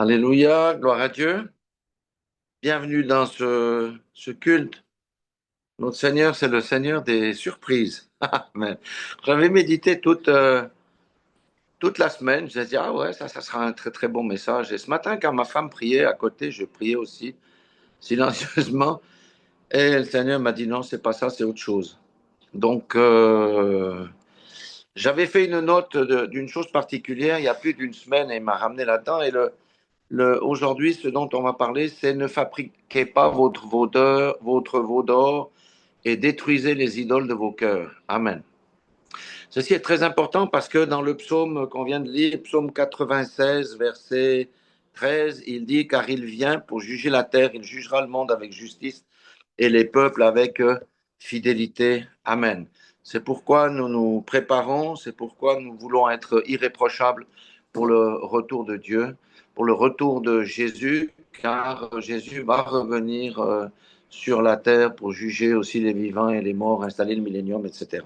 Alléluia, gloire à Dieu. Bienvenue dans ce culte. Notre Seigneur, c'est le Seigneur des surprises. Amen. J'avais médité toute la semaine. Je me dit, ah ouais, ça sera un très très bon message. Et ce matin, quand ma femme priait à côté, je priais aussi silencieusement. Et le Seigneur m'a dit, non, c'est pas ça, c'est autre chose. Donc, j'avais fait une note d'une chose particulière il y a plus d'une semaine et il m'a ramené là-dedans. Et aujourd'hui, ce dont on va parler, c'est ne fabriquez pas votre veau d'or et détruisez les idoles de vos cœurs. Amen. Ceci est très important parce que dans le psaume qu'on vient de lire, psaume 96, verset 13, il dit, car il vient pour juger la terre, il jugera le monde avec justice et les peuples avec fidélité. Amen. C'est pourquoi nous nous préparons, c'est pourquoi nous voulons être irréprochables pour le retour de Dieu, pour le retour de Jésus, car Jésus va revenir sur la terre pour juger aussi les vivants et les morts, installer le millénium, etc.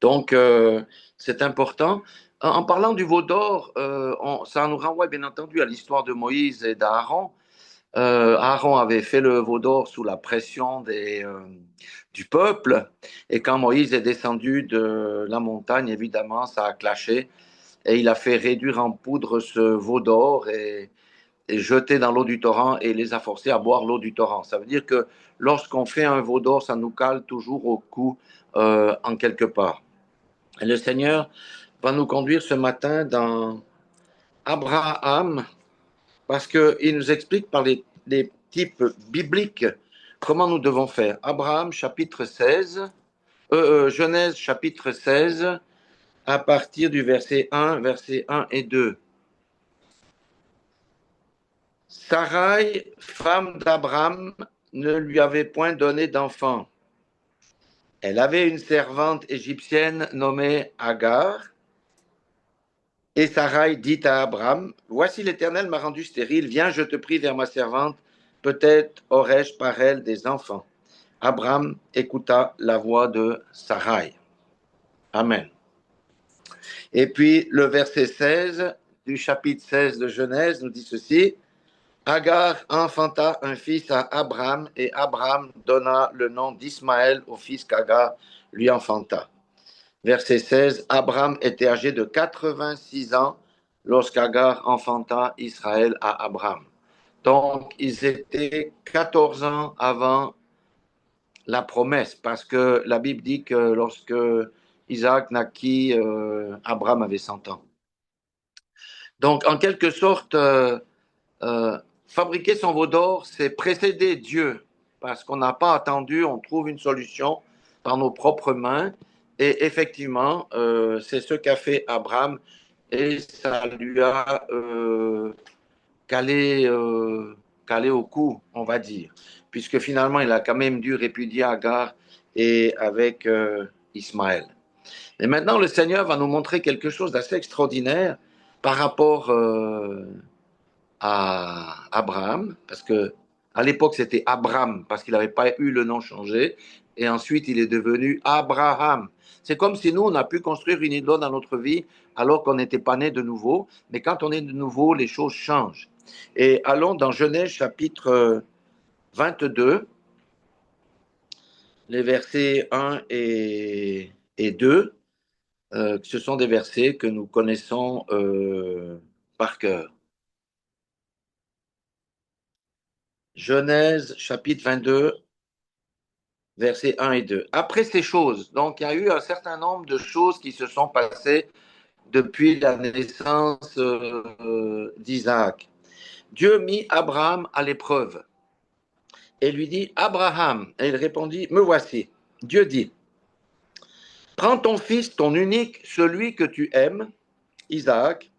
Donc, c'est important. En parlant du veau d'or, ça nous renvoie bien entendu à l'histoire de Moïse et d'Aaron. Aaron avait fait le veau d'or sous la pression du peuple. Et quand Moïse est descendu de la montagne, évidemment, ça a clashé. Et il a fait réduire en poudre ce veau d'or et jeter dans l'eau du torrent et les a forcés à boire l'eau du torrent. Ça veut dire que lorsqu'on fait un veau d'or, ça nous cale toujours au cou en quelque part. Et le Seigneur va nous conduire ce matin dans Abraham, parce qu'il nous explique par les types bibliques comment nous devons faire. Abraham, chapitre 16, Genèse, chapitre 16, à partir du verset 1 et 2. Sarai, femme d'Abraham, ne lui avait point donné d'enfant. Elle avait une servante égyptienne nommée Agar. Et Sarai dit à Abraham, voici l'Éternel m'a rendu stérile, viens, je te prie vers ma servante, peut-être aurai-je par elle des enfants. Abraham écouta la voix de Sarai. Amen. Et puis le verset 16 du chapitre 16 de Genèse nous dit ceci, Agar enfanta un fils à Abraham et Abraham donna le nom d'Ismaël au fils qu'Agar lui enfanta. Verset 16, Abraham était âgé de 86 ans lorsqu'Agar enfanta Israël à Abraham. Donc, ils étaient 14 ans avant la promesse, parce que la Bible dit que lorsque Isaac naquit, Abraham avait 100 ans. Donc, en quelque sorte, euh, fabriquer son veau d'or, c'est précéder Dieu, parce qu'on n'a pas attendu, on trouve une solution par nos propres mains. Et effectivement, c'est ce qu'a fait Abraham, et ça lui a calé, calé au cou, on va dire, puisque finalement, il a quand même dû répudier Agar et avec Ismaël. Et maintenant, le Seigneur va nous montrer quelque chose d'assez extraordinaire par rapport à Abraham, parce que à l'époque c'était Abraham, parce qu'il n'avait pas eu le nom changé, et ensuite il est devenu Abraham. C'est comme si nous, on a pu construire une idole dans notre vie alors qu'on n'était pas né de nouveau, mais quand on est de nouveau, les choses changent. Et allons dans Genèse chapitre 22, les versets 1 et 2, ce sont des versets que nous connaissons par cœur. Genèse chapitre 22, versets 1 et 2. Après ces choses, donc il y a eu un certain nombre de choses qui se sont passées depuis la naissance d'Isaac. Dieu mit Abraham à l'épreuve et lui dit, Abraham, et il répondit, me voici. Dieu dit, prends ton fils, ton unique, celui que tu aimes, Isaac,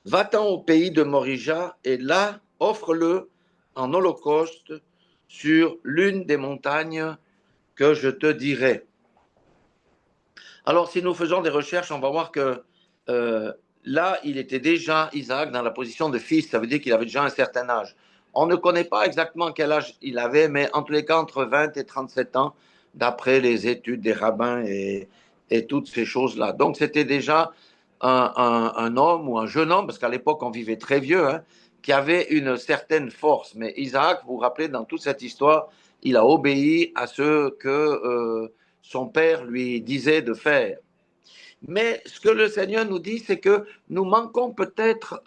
va-t'en au pays de Morija et là, offre-le en holocauste sur l'une des montagnes que je te dirai. Alors, si nous faisons des recherches, on va voir que là, il était déjà, Isaac, dans la position de fils. Ça veut dire qu'il avait déjà un certain âge. On ne connaît pas exactement quel âge il avait, mais en tous les cas, entre 20 et 37 ans, d'après les études des rabbins et toutes ces choses-là. Donc, c'était déjà un homme ou un jeune homme, parce qu'à l'époque on vivait très vieux, hein, qui avait une certaine force. Mais Isaac, vous vous rappelez, dans toute cette histoire, il a obéi à ce que son père lui disait de faire. Mais ce que le Seigneur nous dit, c'est que nous manquons peut-être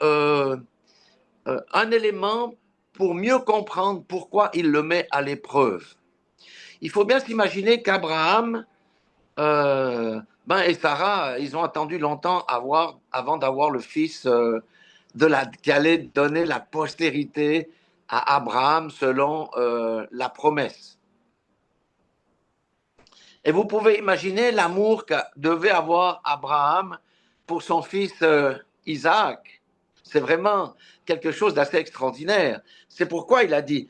un élément pour mieux comprendre pourquoi il le met à l'épreuve. Il faut bien s'imaginer qu'Abraham et Sarah, ils ont attendu longtemps avant d'avoir le fils qui allait donner la postérité à Abraham selon la promesse. Et vous pouvez imaginer l'amour que devait avoir Abraham pour son fils Isaac. C'est vraiment quelque chose d'assez extraordinaire. C'est pourquoi il a dit,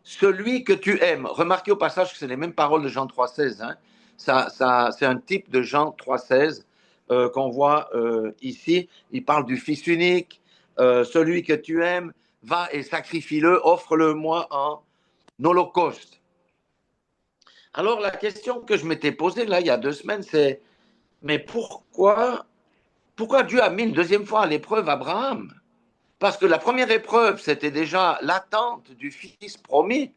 celui que tu aimes. Remarquez au passage que c'est les mêmes paroles de Jean 3,16. Hein. C'est un type de Jean 3,16 qu'on voit ici. Il parle du fils unique. Celui que tu aimes, va et sacrifie-le, offre-le-moi en holocauste. Alors la question que je m'étais posée là il y a 2 semaines, c'est mais pourquoi Dieu a mis une deuxième fois à l'épreuve Abraham? Parce que la première épreuve, c'était déjà l'attente du fils promis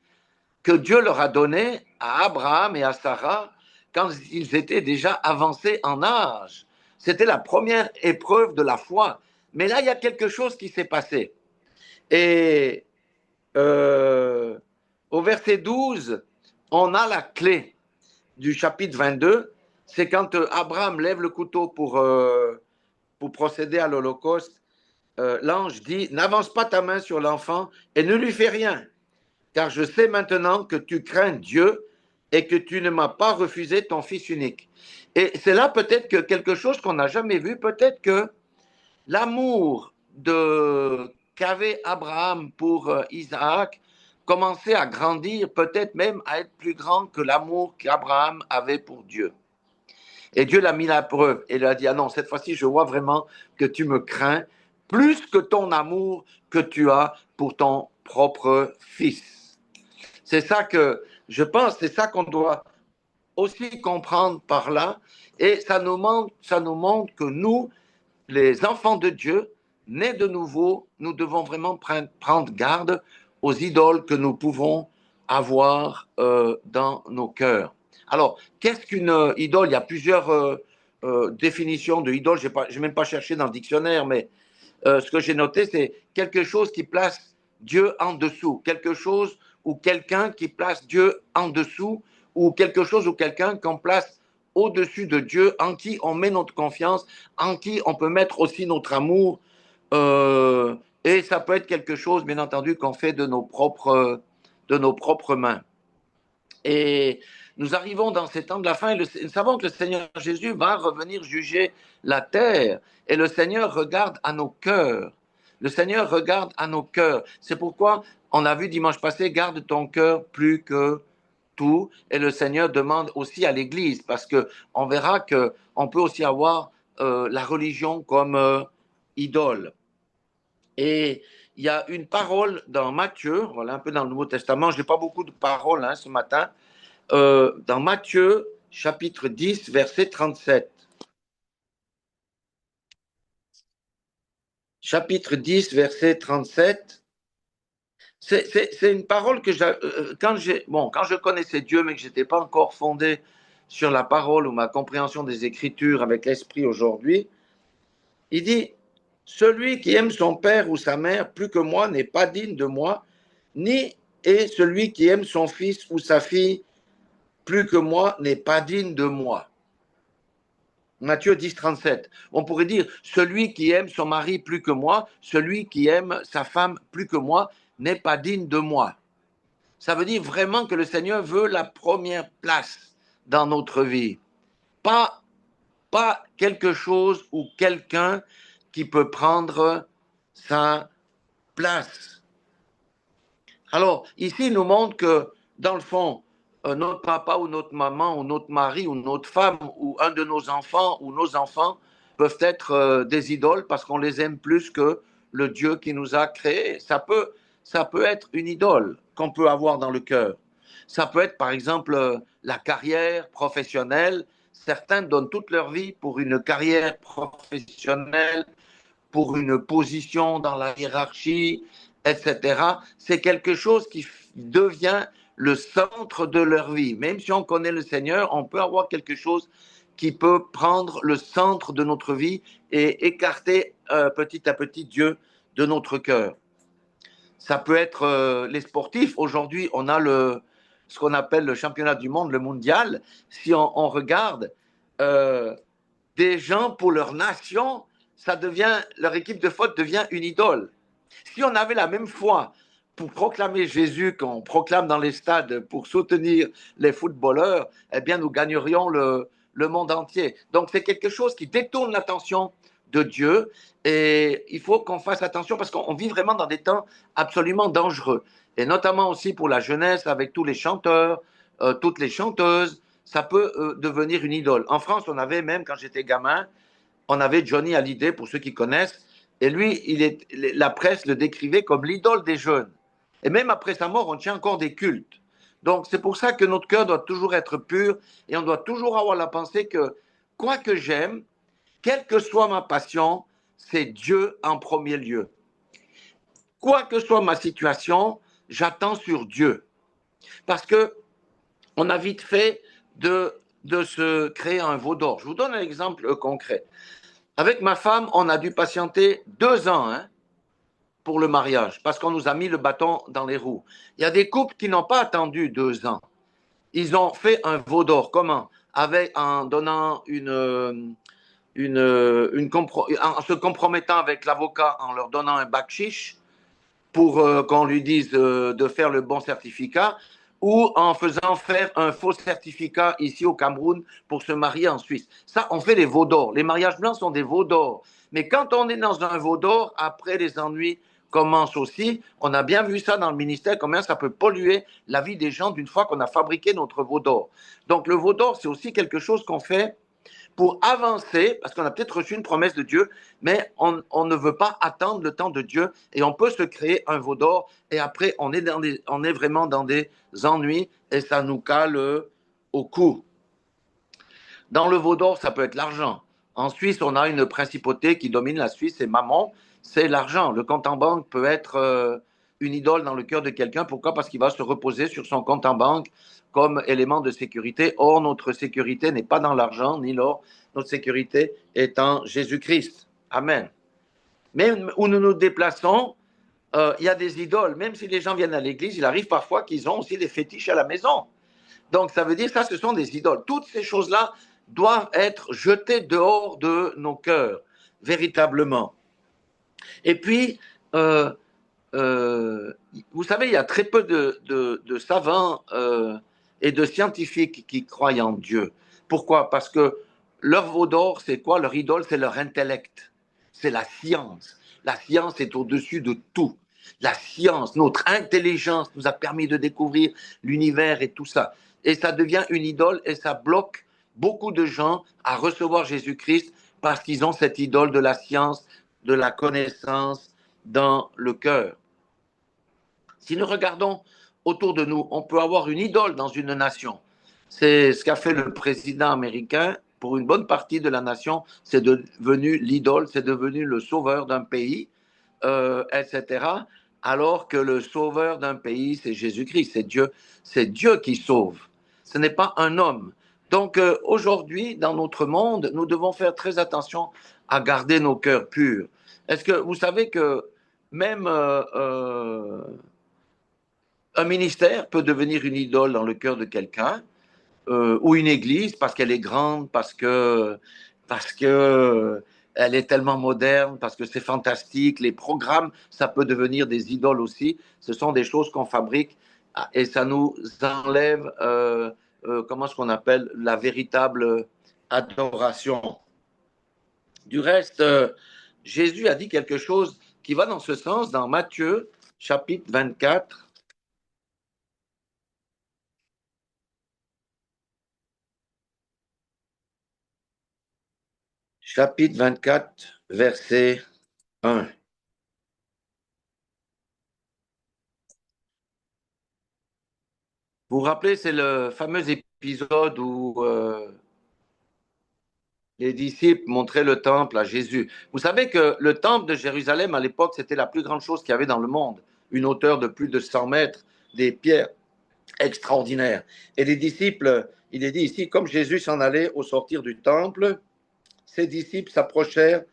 que Dieu leur a donné à Abraham et à Sarah quand ils étaient déjà avancés en âge. C'était la première épreuve de la foi. Mais là, il y a quelque chose qui s'est passé. Et au verset 12, on a la clé du chapitre 22. C'est quand Abraham lève le couteau pour procéder à l'Holocauste. L'ange dit, n'avance pas ta main sur l'enfant et ne lui fais rien, car je sais maintenant que tu crains Dieu et que tu ne m'as pas refusé ton fils unique. Et c'est là peut-être que quelque chose qu'on n'a jamais vu, peut-être que l'amour qu'avait Abraham pour Isaac commençait à grandir, peut-être même à être plus grand que l'amour qu'Abraham avait pour Dieu. Et Dieu l'a mis à la preuve. Et il a dit, ah non, cette fois-ci, je vois vraiment que tu me crains plus que ton amour que tu as pour ton propre fils. C'est ça que je pense, c'est ça qu'on doit aussi comprendre par là. Et ça nous montre que nous, les enfants de Dieu, nés de nouveau, nous devons vraiment prendre garde aux idoles que nous pouvons avoir dans nos cœurs. Alors, qu'est-ce qu'une idole? Il y a plusieurs définitions de idole. Je n'ai même pas cherché dans le dictionnaire, mais ce que j'ai noté, c'est quelque chose qui place Dieu en dessous, quelque chose ou quelqu'un qui place Dieu en dessous, ou quelque chose ou quelqu'un qu'on place au-dessus de Dieu, en qui on met notre confiance, en qui on peut mettre aussi notre amour. Euh, et ça peut être quelque chose, bien entendu, qu'on fait de nos propres mains. Et nous arrivons dans ces temps de la fin et nous savons que le Seigneur Jésus va revenir juger la terre. Et le Seigneur regarde à nos cœurs. Le Seigneur regarde à nos cœurs. C'est pourquoi on a vu dimanche passé, garde ton cœur plus que tout. Et le Seigneur demande aussi à l'Église, parce qu'on verra qu'on peut aussi avoir la religion comme idole. Et il y a une parole dans Matthieu, voilà un peu dans le Nouveau Testament, je n'ai pas beaucoup de paroles ce matin, dans Matthieu chapitre 10, verset 37. Chapitre 10, verset 37. C'est une parole que quand je connaissais Dieu, mais que je n'étais pas encore fondé sur la parole ou ma compréhension des Écritures avec l'Esprit aujourd'hui, il dit, celui qui aime son père ou sa mère plus que moi n'est pas digne de moi, ni est celui qui aime son fils ou sa fille plus que moi n'est pas digne de moi. Matthieu 10, 37. On pourrait dire, celui qui aime son mari plus que moi, celui qui aime sa femme plus que moi, n'est pas digne de moi. Ça veut dire vraiment que le Seigneur veut la première place dans notre vie. Pas quelque chose ou quelqu'un qui peut prendre sa place. Alors, ici, il nous montre que, dans le fond, notre papa ou notre maman ou notre mari ou notre femme ou un de nos enfants ou nos enfants peuvent être des idoles parce qu'on les aime plus que le Dieu qui nous a créés. Ça peut être une idole qu'on peut avoir dans le cœur. Ça peut être, par exemple, la carrière professionnelle. Certains donnent toute leur vie pour une carrière professionnelle, pour une position dans la hiérarchie, etc. C'est quelque chose qui devient le centre de leur vie. Même si on connaît le Seigneur, on peut avoir quelque chose qui peut prendre le centre de notre vie et écarter petit à petit Dieu de notre cœur. Ça peut être les sportifs. Aujourd'hui, on a ce qu'on appelle le championnat du monde, le mondial. Si on regarde, euh, des gens pour leur nation, leur équipe de foot devient une idole. Si on avait la même foi pour proclamer Jésus qu'on proclame dans les stades pour soutenir les footballeurs, eh bien nous gagnerions le monde entier. Donc c'est quelque chose qui détourne l'attention de Dieu et il faut qu'on fasse attention parce qu'on vit vraiment dans des temps absolument dangereux. Et notamment aussi pour la jeunesse avec tous les chanteurs, toutes les chanteuses, ça peut devenir une idole. En France, on avait même, quand j'étais gamin, on avait Johnny Hallyday, pour ceux qui connaissent, et lui, la presse le décrivait comme l'idole des jeunes. Et même après sa mort, on tient encore des cultes. Donc c'est pour ça que notre cœur doit toujours être pur et on doit toujours avoir la pensée que quoi que j'aime, quelle que soit ma passion, c'est Dieu en premier lieu. Quoi que soit ma situation, j'attends sur Dieu. Parce que on a vite fait de se créer un veau d'or. Je vous donne un exemple concret. Avec ma femme, on a dû patienter 2 ans pour le mariage parce qu'on nous a mis le bâton dans les roues. Il y a des couples qui n'ont pas attendu 2 ans. Ils ont fait un veau d'or. Comment? En donnant en se compromettant avec l'avocat, en leur donnant un bac chiche pour qu'on lui dise de faire le bon certificat, ou en faisant faire un faux certificat ici au Cameroun pour se marier en Suisse. Ça, on fait des veaux d'or. Les mariages blancs sont des veaux d'or. Mais quand on est dans un veau d'or, après les ennuis commencent aussi. On a bien vu ça dans le ministère, combien ça peut polluer la vie des gens d'une fois qu'on a fabriqué notre veau d'or. Donc le veau d'or, c'est aussi quelque chose qu'on fait pour avancer, parce qu'on a peut-être reçu une promesse de Dieu, mais on ne veut pas attendre le temps de Dieu et on peut se créer un veau d'or et après on est vraiment dans des ennuis et ça nous cale au cou. Dans le veau d'or, ça peut être l'argent. En Suisse, on a une principauté qui domine la Suisse, c'est Mammon, c'est l'argent. Le compte en banque peut être une idole dans le cœur de quelqu'un. Pourquoi? Parce qu'il va se reposer sur son compte en banque comme élément de sécurité. Or, notre sécurité n'est pas dans l'argent ni l'or. Notre sécurité est en Jésus-Christ. Amen. Même où nous nous déplaçons, il y a des idoles. Même si les gens viennent à l'église, il arrive parfois qu'ils ont aussi des fétiches à la maison. Donc, ça veut dire ça, ce sont des idoles. Toutes ces choses-là doivent être jetées dehors de nos cœurs, véritablement. Et puis, euh, vous savez, il y a très peu de savants et de scientifiques qui croient en Dieu. Pourquoi? Parce que leur veau d'or, c'est quoi? Leur idole, c'est leur intellect. C'est la science. La science est au-dessus de tout. La science, notre intelligence nous a permis de découvrir l'univers et tout ça. Et ça devient une idole et ça bloque beaucoup de gens à recevoir Jésus-Christ parce qu'ils ont cette idole de la science, de la connaissance dans le cœur. Si nous regardons autour de nous, on peut avoir une idole dans une nation. C'est ce qu'a fait le président américain pour une bonne partie de la nation. C'est devenu l'idole, c'est devenu le sauveur d'un pays, etc. Alors que le sauveur d'un pays, c'est Jésus-Christ, c'est Dieu qui sauve. Ce n'est pas un homme. Donc aujourd'hui, dans notre monde, nous devons faire très attention à garder nos cœurs purs. Est-ce que vous savez que même un ministère peut devenir une idole dans le cœur de quelqu'un, ou une église parce qu'elle est grande, parce que elle est tellement moderne, parce que c'est fantastique. Les programmes, ça peut devenir des idoles aussi. Ce sont des choses qu'on fabrique et ça nous enlève, comment est-ce qu'on appelle, la véritable adoration. Du reste, Jésus a dit quelque chose qui va dans ce sens dans Matthieu chapitre 24. Chapitre 24, verset 1. Vous vous rappelez, c'est le fameux épisode où Les disciples montraient le temple à Jésus. Vous savez que le temple de Jérusalem, à l'époque, c'était la plus grande chose qu'il y avait dans le monde. Une hauteur de plus de 100 mètres, des pierres extraordinaires. Et les disciples, il est dit ici, comme Jésus s'en allait au sortir du temple, ses disciples s'approchèrent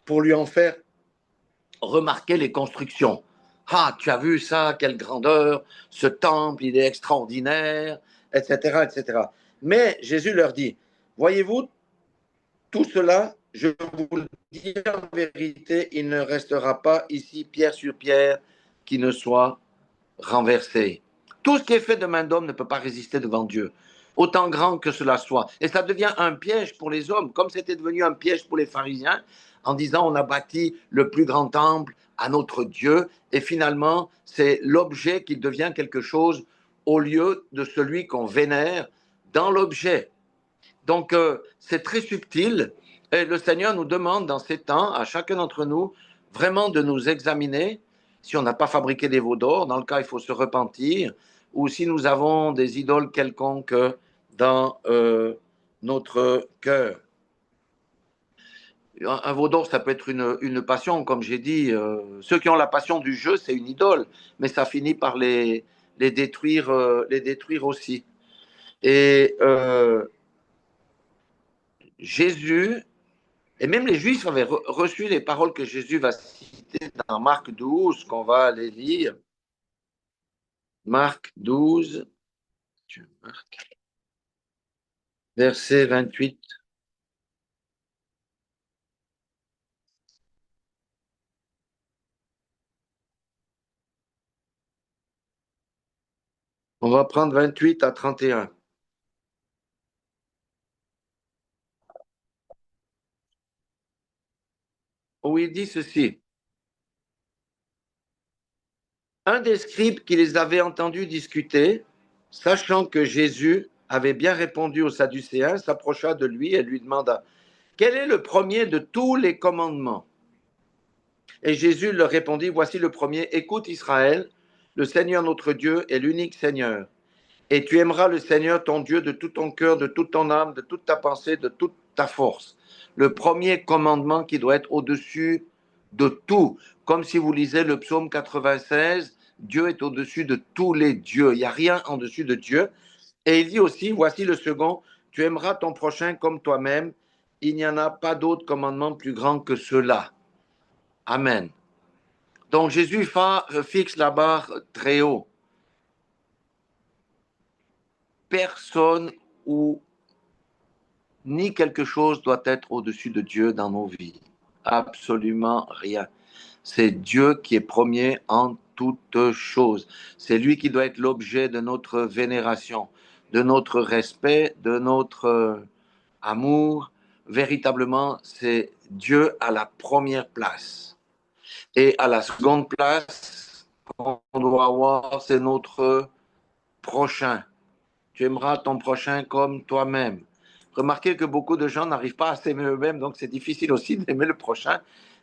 pour lui en faire remarquer les constructions. Ah, tu as vu ça, quelle grandeur, ce temple, il est extraordinaire, etc., etc. Mais Jésus leur dit, voyez-vous, tout cela, je vous le dis en vérité, il ne restera pas ici pierre sur pierre qui ne soit renversé. Tout ce qui est fait de main d'homme ne peut pas résister devant Dieu, autant grand que cela soit. Et ça devient un piège pour les hommes, comme c'était devenu un piège pour les pharisiens, en disant on a bâti le plus grand temple à notre Dieu, et finalement c'est l'objet qui devient quelque chose au lieu de celui qu'on vénère dans l'objet. Donc, c'est très subtil. Et le Seigneur nous demande dans ces temps, à chacun d'entre nous, vraiment de nous examiner si on n'a pas fabriqué des veaux d'or. Dans le cas, il faut se repentir. Ou si nous avons des idoles quelconques dans notre cœur. Un veau d'or, ça peut être une passion, comme j'ai dit. Ceux qui ont la passion du jeu, c'est une idole. Mais ça finit par les détruire aussi. Et Jésus. Et même les Juifs avaient reçu les paroles que Jésus va citer dans Marc 12, qu'on va aller lire. Marc 12, verset 28. On va prendre 28 à 31, où il dit ceci. Un des scribes qui les avait entendus discuter, sachant que Jésus avait bien répondu aux Sadducéens, s'approcha de lui et lui demanda, quel est le premier de tous les commandements? Et Jésus leur répondit, voici le premier, écoute Israël, le Seigneur notre Dieu est l'unique Seigneur. Et tu aimeras le Seigneur ton Dieu de tout ton cœur, de toute ton âme, de toute ta pensée, de toute ta force. Le premier commandement qui doit être au-dessus de tout. Comme si vous lisez le psaume 96, Dieu est au-dessus de tous les dieux. Il n'y a rien en dessus de Dieu. Et il dit aussi, voici le second, tu aimeras ton prochain comme toi-même. Il n'y en a pas d'autre commandement plus grand que cela. Amen. Donc Jésus fixe la barre très haut. Personne ou ni quelque chose doit être au-dessus de Dieu dans nos vies. Absolument rien. C'est Dieu qui est premier en toutes choses. C'est lui qui doit être l'objet de notre vénération, de notre respect, de notre amour. Véritablement, c'est Dieu à la première place. Et à la seconde place, qu'on doit avoir, c'est notre prochain. Tu aimeras ton prochain comme toi-même. Remarquez que beaucoup de gens n'arrivent pas à s'aimer eux-mêmes, donc c'est difficile aussi d'aimer le prochain.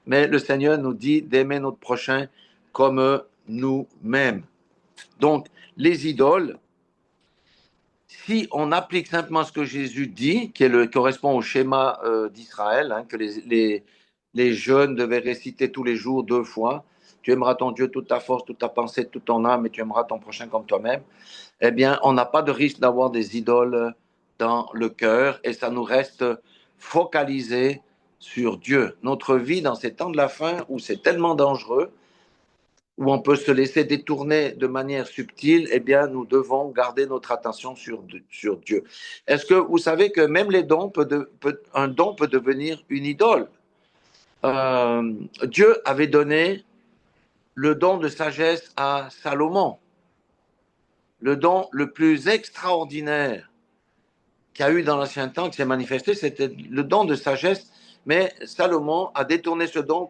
Mais le Seigneur nous dit d'aimer notre prochain comme nous-mêmes. Donc, les idoles, si on applique simplement ce que Jésus dit, correspond au schéma d'Israël, hein, que les jeunes devaient réciter tous les jours 2 fois, tu aimeras ton Dieu toute ta force, toute ta pensée, toute ton âme, et tu aimeras ton prochain comme toi-même, eh bien, on n'a pas de risque d'avoir des idoles dans le cœur et ça nous reste focalisé sur Dieu. Notre vie dans ces temps de la fin où c'est tellement dangereux, où on peut se laisser détourner de manière subtile, eh bien, nous devons garder notre attention sur Dieu. Est-ce que vous savez que même un don peut devenir une idole? Dieu avait donné le don de sagesse à Salomon, le don le plus extraordinaire qu'il y a eu dans l'ancien temps, qui s'est manifesté, c'était le don de sagesse, mais Salomon a détourné ce don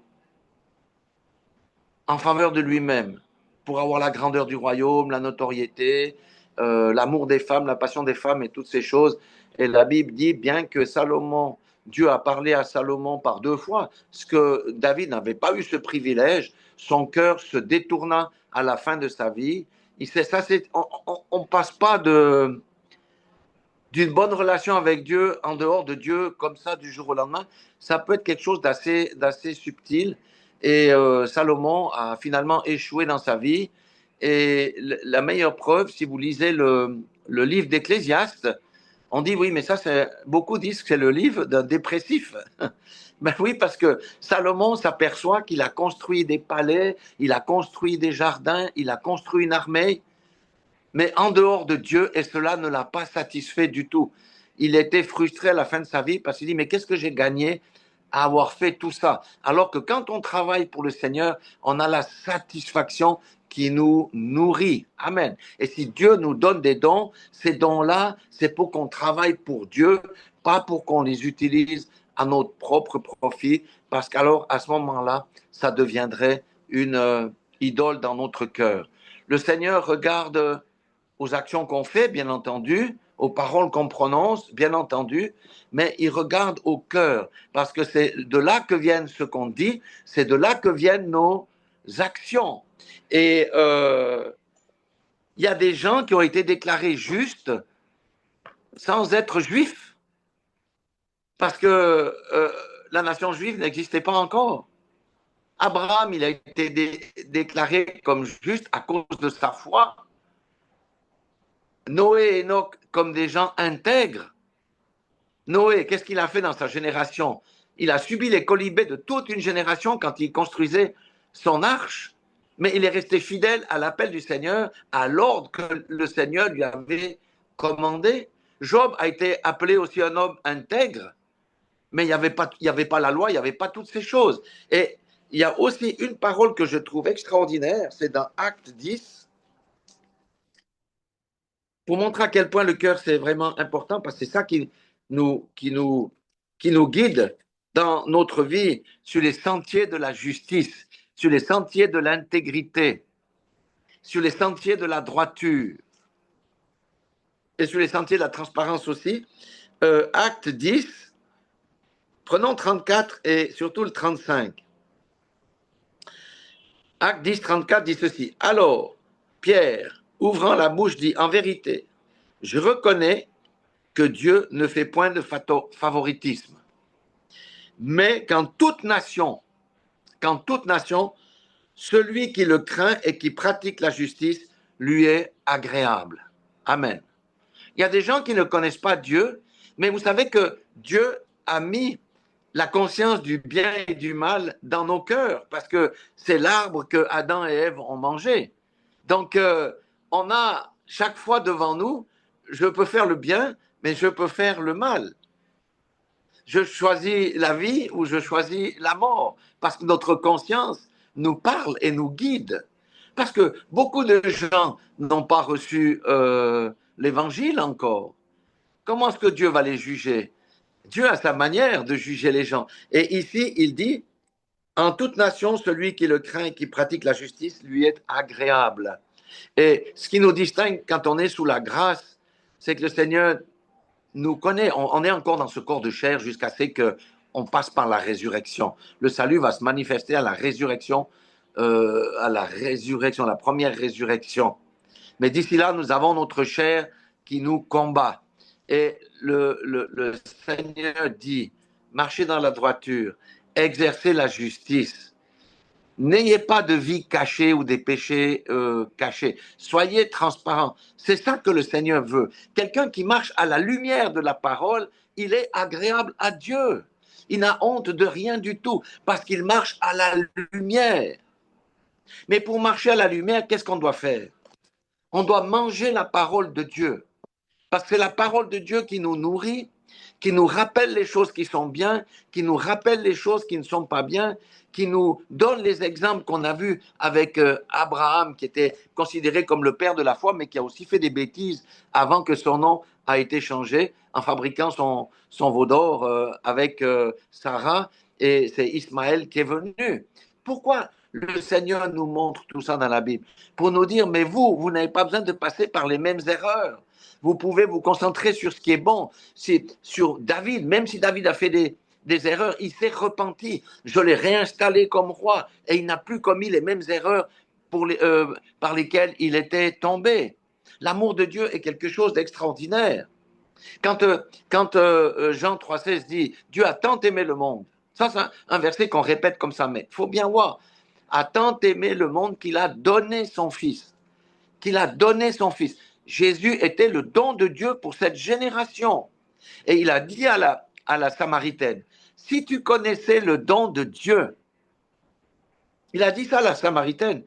en faveur de lui-même, pour avoir la grandeur du royaume, la notoriété, l'amour des femmes, la passion des femmes et toutes ces choses. Et la Bible dit, bien que Salomon, Dieu a parlé à Salomon par 2 fois, ce que David n'avait pas eu ce privilège, son cœur se détourna à la fin de sa vie. On ne passe pas d'une bonne relation avec Dieu en dehors de Dieu, comme ça, du jour au lendemain, ça peut être quelque chose d'assez subtil. Et Salomon a finalement échoué dans sa vie. Et la meilleure preuve, si vous lisez le livre d'Ecclésiaste, on dit oui, mais ça, beaucoup disent que c'est le livre d'un dépressif. Ben oui, parce que Salomon s'aperçoit qu'il a construit des palais, il a construit des jardins, il a construit une armée, mais en dehors de Dieu, et cela ne l'a pas satisfait du tout. Il était frustré à la fin de sa vie parce qu'il dit, mais qu'est-ce que j'ai gagné à avoir fait tout ça? Alors que quand on travaille pour le Seigneur, on a la satisfaction qui nous nourrit. Amen. Et si Dieu nous donne des dons, ces dons-là, c'est pour qu'on travaille pour Dieu, pas pour qu'on les utilise à notre propre profit, parce qu'alors, à ce moment-là, ça deviendrait une idole dans notre cœur. Le Seigneur regarde aux actions qu'on fait, bien entendu, aux paroles qu'on prononce, bien entendu, mais il regarde au cœur, parce que c'est de là que viennent ce qu'on dit, c'est de là que viennent nos actions. Et il y a des gens qui ont été déclarés justes sans être juifs, parce que la nation juive n'existait pas encore. Abraham, il a été déclaré comme juste à cause de sa foi. Noé et Enoch comme des gens intègres. Noé, qu'est-ce qu'il a fait dans sa génération? Il a subi les colibés de toute une génération quand il construisait son arche, mais il est resté fidèle à l'appel du Seigneur, à l'ordre que le Seigneur lui avait commandé. Job a été appelé aussi un homme intègre, mais il n'y avait pas la loi, il n'y avait pas toutes ces choses. Et il y a aussi une parole que je trouve extraordinaire, c'est dans Acte 10, pour montrer à quel point le cœur, c'est vraiment important, parce que c'est ça nous, qui, nous, qui nous guide dans notre vie sur les sentiers de la justice, sur les sentiers de l'intégrité, sur les sentiers de la droiture et sur les sentiers de la transparence aussi. Acte 10, prenons 34 et surtout le 35. Acte 10, 34 dit ceci. Alors, Pierre, ouvrant la bouche, dit, en vérité, je reconnais que Dieu ne fait point de favoritisme, mais qu'en toute nation, celui qui le craint et qui pratique la justice lui est agréable. Amen. Il y a des gens qui ne connaissent pas Dieu, mais vous savez que Dieu a mis la conscience du bien et du mal dans nos cœurs, parce que c'est l'arbre que Adam et Ève ont mangé. Donc, on a chaque fois devant nous, je peux faire le bien, mais je peux faire le mal. Je choisis la vie ou je choisis la mort, parce que notre conscience nous parle et nous guide. Parce que beaucoup de gens n'ont pas reçu l'évangile encore. Comment est-ce que Dieu va les juger? Dieu a sa manière de juger les gens. Et ici, il dit, en toute nation, celui qui le craint et qui pratique la justice lui est agréable. Et ce qui nous distingue quand on est sous la grâce, c'est que le Seigneur nous connaît. On est encore dans ce corps de chair jusqu'à ce qu'on passe par la résurrection. Le salut va se manifester à la résurrection, la première résurrection. Mais d'ici là, nous avons notre chair qui nous combat. Et le Seigneur dit, marchez dans la droiture, exercez la justice. N'ayez pas de vie cachée ou des péchés cachés. Soyez transparents. C'est ça que le Seigneur veut. Quelqu'un qui marche à la lumière de la parole, il est agréable à Dieu. Il n'a honte de rien du tout parce qu'il marche à la lumière. Mais pour marcher à la lumière, qu'est-ce qu'on doit faire? On doit manger la parole de Dieu. Parce que c'est la parole de Dieu qui nous nourrit, qui nous rappelle les choses qui sont bien, qui nous rappelle les choses qui ne sont pas bien, qui nous donne les exemples qu'on a vus avec Abraham, qui était considéré comme le père de la foi, mais qui a aussi fait des bêtises avant que son nom a été changé en fabriquant son veau d'or avec Sarah, et c'est Ismaël qui est venu. Pourquoi le Seigneur nous montre tout ça dans la Bible? Pour nous dire, mais vous n'avez pas besoin de passer par les mêmes erreurs. Vous pouvez vous concentrer sur ce qui est bon. C'est sur David, même si David a fait des erreurs, il s'est repenti. Je l'ai réinstallé comme roi et il n'a plus commis les mêmes erreurs par lesquelles il était tombé. L'amour de Dieu est quelque chose d'extraordinaire. Quand Jean 3,16 dit « Dieu a tant aimé le monde », ça c'est un verset qu'on répète comme ça, mais il faut bien voir, a tant aimé le monde qu'il a donné son Fils, qu'il a donné son Fils. Jésus était le don de Dieu pour cette génération. Et il a dit à la Samaritaine, si tu connaissais le don de Dieu, il a dit ça à la Samaritaine.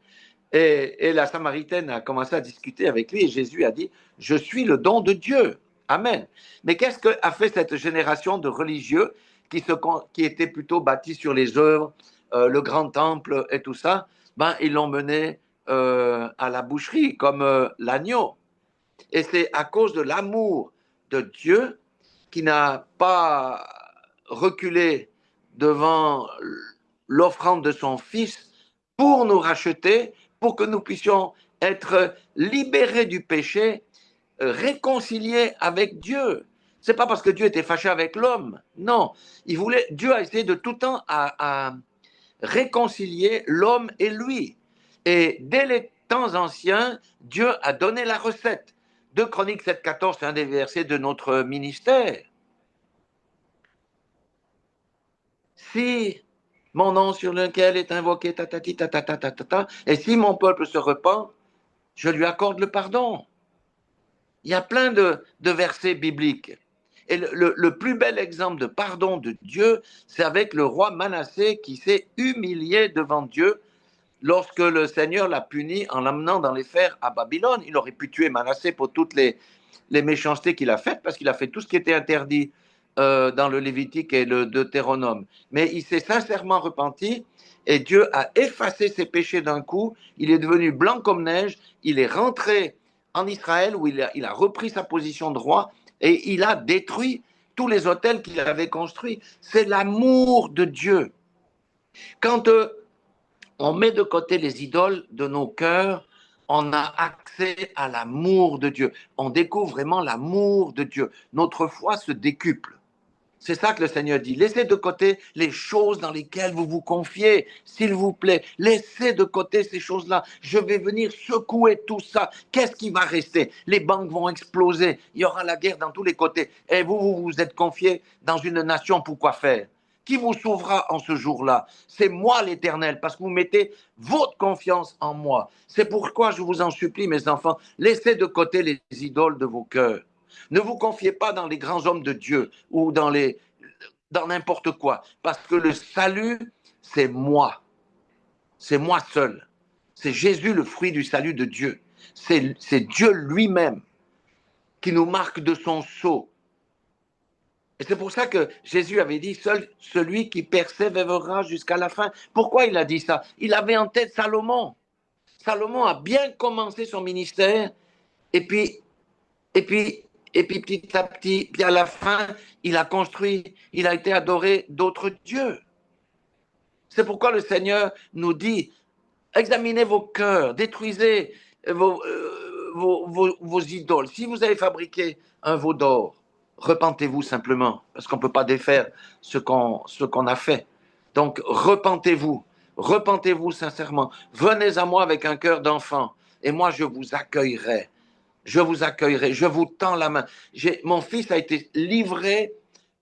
Et la Samaritaine a commencé à discuter avec lui et Jésus a dit, je suis le don de Dieu. Amen. Mais qu'est-ce qu'a fait cette génération de religieux qui étaient plutôt bâtis sur les œuvres, le grand temple et tout ça? Ben, ils l'ont mené à la boucherie comme l'agneau. Et c'est à cause de l'amour de Dieu qui n'a pas reculé devant l'offrande de son Fils pour nous racheter, pour que nous puissions être libérés du péché, réconciliés avec Dieu. C'est pas parce que Dieu était fâché avec l'homme, non. Dieu a essayé de tout temps à réconcilier l'homme et lui. Et dès les temps anciens, Dieu a donné la recette. 2 Chroniques 7,14, c'est un des versets de notre ministère. Si mon nom sur lequel est invoqué, tatati, tatata, tatata, et si mon peuple se repent, je lui accorde le pardon. Il y a plein de versets bibliques. Et le plus bel exemple de pardon de Dieu, c'est avec le roi Manassé qui s'est humilié devant Dieu lorsque le Seigneur l'a puni en l'amenant dans les fers à Babylone. Il aurait pu tuer Manassé pour toutes les méchancetés qu'il a faites, parce qu'il a fait tout ce qui était interdit dans le Lévitique et le Deutéronome. Mais il s'est sincèrement repenti et Dieu a effacé ses péchés d'un coup. Il est devenu blanc comme neige. Il est rentré en Israël où il a repris sa position de roi et il a détruit tous les autels qu'il avait construits. C'est l'amour de Dieu. Quand on met de côté les idoles de nos cœurs, on a accès à l'amour de Dieu. On découvre vraiment l'amour de Dieu. Notre foi se décuple. C'est ça que le Seigneur dit. Laissez de côté les choses dans lesquelles vous vous confiez, s'il vous plaît. Laissez de côté ces choses-là. Je vais venir secouer tout ça. Qu'est-ce qui va rester? Les banques vont exploser. Il y aura la guerre dans tous les côtés. Et vous vous êtes confié dans une nation pour quoi faire? Qui vous sauvera en ce jour-là? C'est moi l'Éternel, parce que vous mettez votre confiance en moi. C'est pourquoi je vous en supplie, mes enfants, laissez de côté les idoles de vos cœurs. Ne vous confiez pas dans les grands hommes de Dieu ou dans n'importe quoi, parce que le salut, c'est moi. C'est moi seul. C'est Jésus le fruit du salut de Dieu. C'est Dieu lui-même qui nous marque de son sceau. Et c'est pour ça que Jésus avait dit, seul celui qui persévérera jusqu'à la fin. Pourquoi il a dit ça? Il avait en tête Salomon. Salomon a bien commencé son ministère, et puis, et puis, et puis petit à petit, puis à la fin, il a construit, il a été adoré d'autres dieux. C'est pourquoi le Seigneur nous dit, examinez vos cœurs, détruisez vos idoles. Si vous avez fabriqué un veau d'or, repentez-vous simplement, parce qu'on ne peut pas défaire ce qu'on a fait. Donc, repentez-vous sincèrement. Venez à moi avec un cœur d'enfant, et moi je vous accueillerai. Je vous accueillerai, je vous tends la main. Mon fils a été livré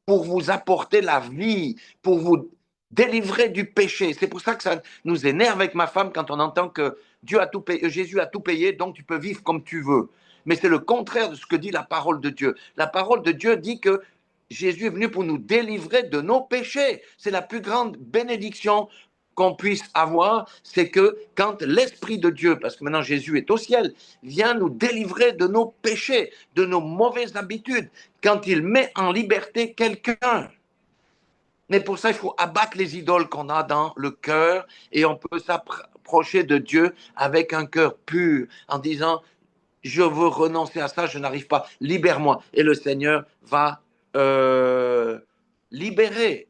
pour vous apporter la vie, pour vous délivrer du péché. C'est pour ça que ça nous énerve avec ma femme quand on entend que Dieu a tout payé, Jésus a tout payé, donc tu peux vivre comme tu veux. Mais c'est le contraire de ce que dit la parole de Dieu. La parole de Dieu dit que Jésus est venu pour nous délivrer de nos péchés. C'est la plus grande bénédiction qu'on puisse avoir, c'est que quand l'Esprit de Dieu, parce que maintenant Jésus est au ciel, vient nous délivrer de nos péchés, de nos mauvaises habitudes, quand il met en liberté quelqu'un. Mais pour ça, il faut abattre les idoles qu'on a dans le cœur et on peut s'approcher de Dieu avec un cœur pur en disant, je veux renoncer à ça, je n'arrive pas, libère-moi. Et le Seigneur va libérer.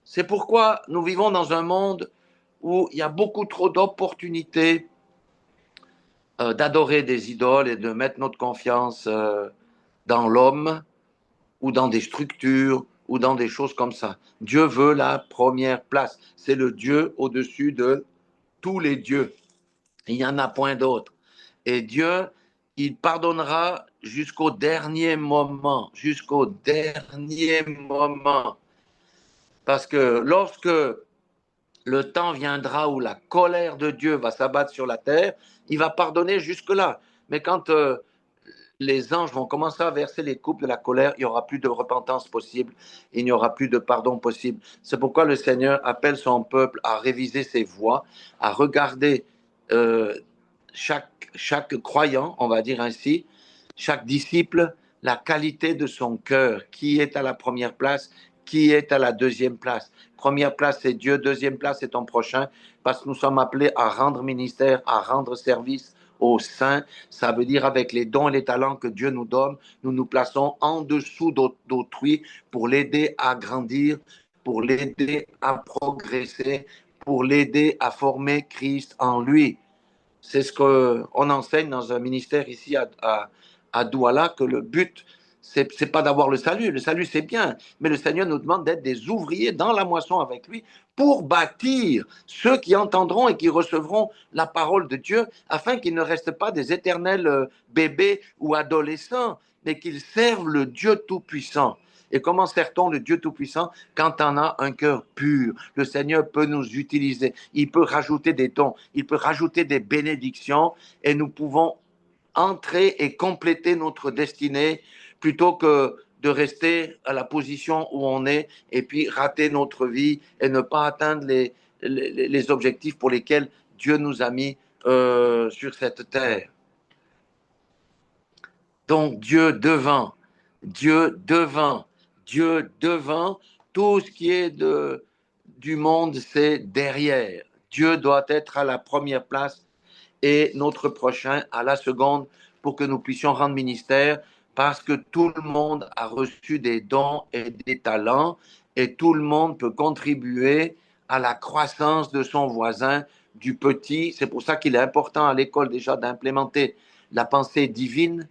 C'est pourquoi nous vivons dans un monde où il y a beaucoup trop d'opportunités d'adorer des idoles et de mettre notre confiance dans l'homme ou dans des structures ou dans des choses comme ça. Dieu veut la première place. C'est le Dieu au-dessus de tous les dieux. Il n'y en a point d'autre. Et Dieu, il pardonnera jusqu'au dernier moment, jusqu'au dernier moment. Parce que lorsque le temps viendra où la colère de Dieu va s'abattre sur la terre, il va pardonner jusque-là. Mais quand les anges vont commencer à verser les coupes de la colère, il n'y aura plus de repentance possible, il n'y aura plus de pardon possible. C'est pourquoi le Seigneur appelle son peuple à réviser ses voies, à regarder euh, chaque croyant, on va dire ainsi, chaque disciple, la qualité de son cœur, qui est à la première place, qui est à la deuxième place. Première place, c'est Dieu, deuxième place, c'est ton prochain, parce que nous sommes appelés à rendre ministère, à rendre service aux saints. Ça veut dire avec les dons et les talents que Dieu nous donne, nous nous plaçons en dessous d'autrui pour l'aider à grandir, pour l'aider à progresser, pour l'aider à former Christ en lui. C'est ce qu'on enseigne dans un ministère ici à Douala, que le but, c'est pas d'avoir le salut. Le salut, c'est bien. Mais le Seigneur nous demande d'être des ouvriers dans la moisson avec lui pour bâtir ceux qui entendront et qui recevront la parole de Dieu, afin qu'ils ne restent pas des éternels bébés ou adolescents, mais qu'ils servent le Dieu Tout-Puissant. Et comment sert-on le Dieu Tout-Puissant quand on a un cœur pur? Le Seigneur peut nous utiliser. Il peut rajouter des dons. Il peut rajouter des bénédictions et nous pouvons entrer et compléter notre destinée plutôt que de rester à la position où on est et puis rater notre vie et ne pas atteindre les objectifs pour lesquels Dieu nous a mis sur cette terre. Donc Dieu devant, Dieu devant, Dieu devant, tout ce qui est du monde, c'est derrière. Dieu doit être à la première place et notre prochain à la seconde pour que nous puissions rendre ministère parce que tout le monde a reçu des dons et des talents et tout le monde peut contribuer à la croissance de son voisin, du petit. C'est pour ça qu'il est important à l'école déjà d'implémenter la pensée divine,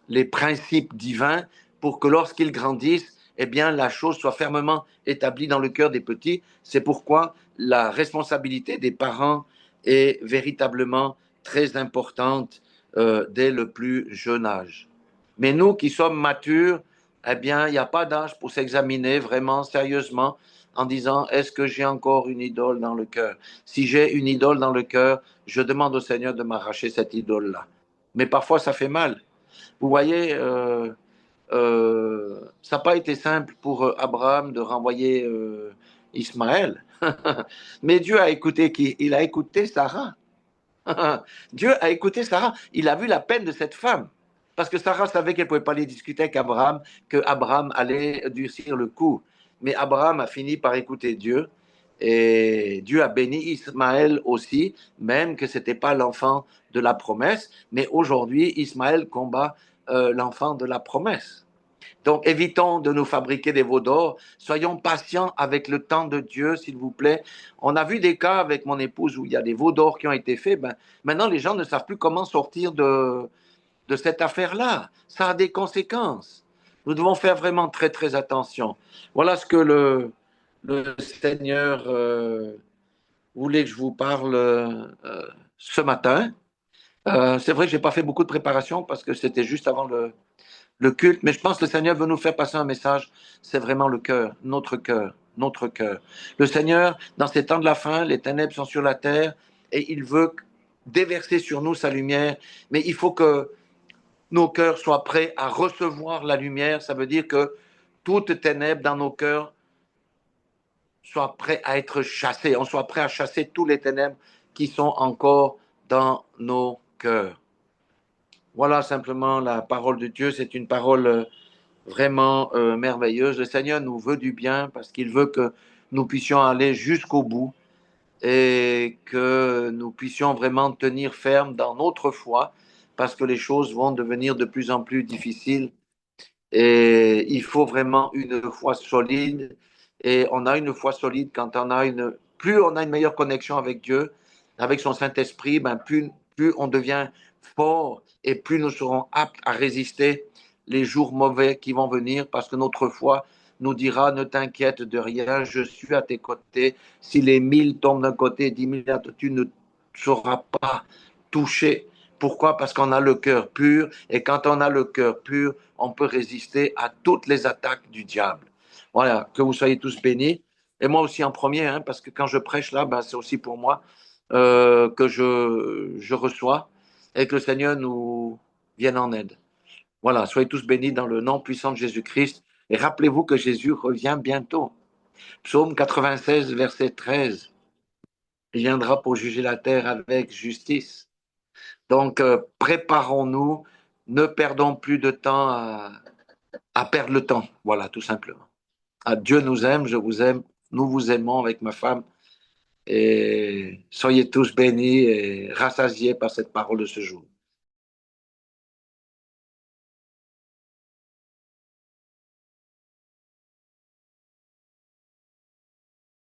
les principes divins pour que lorsqu'ils grandissent, eh bien, la chose soit fermement établie dans le cœur des petits. C'est pourquoi la responsabilité des parents est véritablement très importante dès le plus jeune âge. Mais nous qui sommes matures, eh bien, il n'y a pas d'âge pour s'examiner vraiment sérieusement en disant est-ce que j'ai encore une idole dans le cœur? Si j'ai une idole dans le cœur, je demande au Seigneur de m'arracher cette idole-là. Mais parfois, ça fait mal. Vous voyez, ça n'a pas été simple pour Abraham de renvoyer Ismaël. Mais Dieu a écouté qui? Il a écouté Sarah. Dieu a écouté Sarah. Il a vu la peine de cette femme. Parce que Sarah savait qu'elle ne pouvait pas aller discuter avec Abraham, que Abraham allait durcir le coup. Mais Abraham a fini par écouter Dieu. Et Dieu a béni Ismaël aussi, même que ce n'était pas l'enfant de la promesse. Mais aujourd'hui, Ismaël combat l'enfant de la promesse. Donc, évitons de nous fabriquer des veaux d'or. Soyons patients avec le temps de Dieu, s'il vous plaît. On a vu des cas avec mon épouse où il y a des veaux d'or qui ont été faits. Ben, maintenant, les gens ne savent plus comment sortir de cette affaire-là. Ça a des conséquences. Nous devons faire vraiment très, très attention. Voilà ce que le Seigneur voulait que je vous parle ce matin. C'est vrai que je n'ai pas fait beaucoup de préparation parce que c'était juste avant le culte, mais je pense que le Seigneur veut nous faire passer un message. C'est vraiment le cœur, notre cœur, notre cœur. Le Seigneur, dans ces temps de la fin, les ténèbres sont sur la terre et il veut déverser sur nous sa lumière, mais il faut que nos cœurs soient prêts à recevoir la lumière. Ça veut dire que toute ténèbre dans nos cœurs soit prêt à être chassée. On soit prêt à chasser tous les ténèbres qui sont encore dans nos cœurs. Voilà simplement la parole de Dieu. C'est une parole vraiment merveilleuse. Le Seigneur nous veut du bien parce qu'il veut que nous puissions aller jusqu'au bout et que nous puissions vraiment tenir ferme dans notre foi parce que les choses vont devenir de plus en plus difficiles et il faut vraiment une foi solide et on a une foi solide quand on a plus on a une meilleure connexion avec Dieu, avec son Saint-Esprit, ben plus on devient fort et plus nous serons aptes à résister les jours mauvais qui vont venir parce que notre foi nous dira ne t'inquiète de rien, je suis à tes côtés. Si les 1000 tombent d'un côté, 10 000 tu ne seras pas touché Pourquoi? Parce qu'on a le cœur pur, et quand on a le cœur pur, on peut résister à toutes les attaques du diable. Voilà, que vous soyez tous bénis, et moi aussi en premier, hein, parce que quand je prêche là, ben, c'est aussi pour moi que je reçois, et que le Seigneur nous vienne en aide. Voilà, soyez tous bénis dans le nom puissant de Jésus-Christ, et rappelez-vous que Jésus revient bientôt. Psaume 96, verset 13. Il viendra pour juger la terre avec justice. Donc, préparons-nous, ne perdons plus de temps à perdre le temps. Voilà, tout simplement. Ah, Dieu nous aime, je vous aime, nous vous aimons avec ma femme. Et soyez tous bénis et rassasiés par cette parole de ce jour.